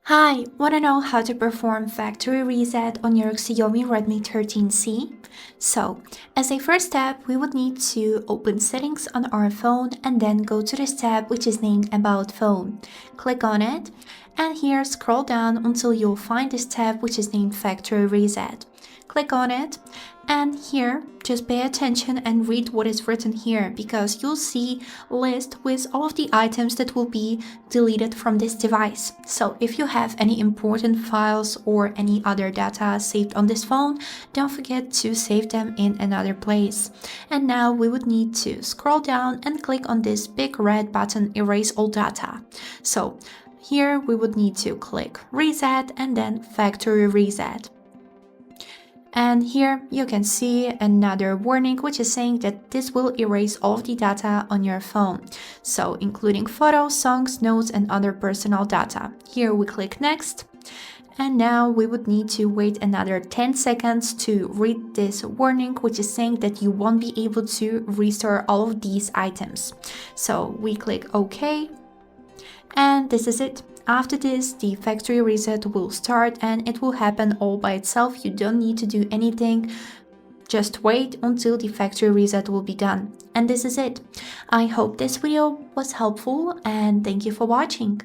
Hi, wanna know how to perform factory reset on your Xiaomi Redmi 13C? So, as a first step, we would need to open settings on our phone and then go to this tab which is named About Phone. Click on it and here scroll down until you'll find this tab which is named Factory Reset. Click on it and here just pay attention and read what is written here because you'll see a list with all of the items that will be deleted from this device. So if you have any important files or any other data saved on this phone, don't forget to save them in another place. And now we would need to scroll down and click on this big red button, Erase All Data. So here we would need to click Reset and then Factory Reset. And here you can see another warning which is saying that this will erase all of the data on your phone, so including photos, songs, notes and other personal data. Here we click next and now we would need to wait another 10 seconds to read this warning which is saying that you won't be able to restore all of these items. So we click OK and this is it. After this, the factory reset will start and it will happen all by itself. You don't need to do anything. Just wait until the factory reset will be done. And this is it. I hope this video was helpful and thank you for watching.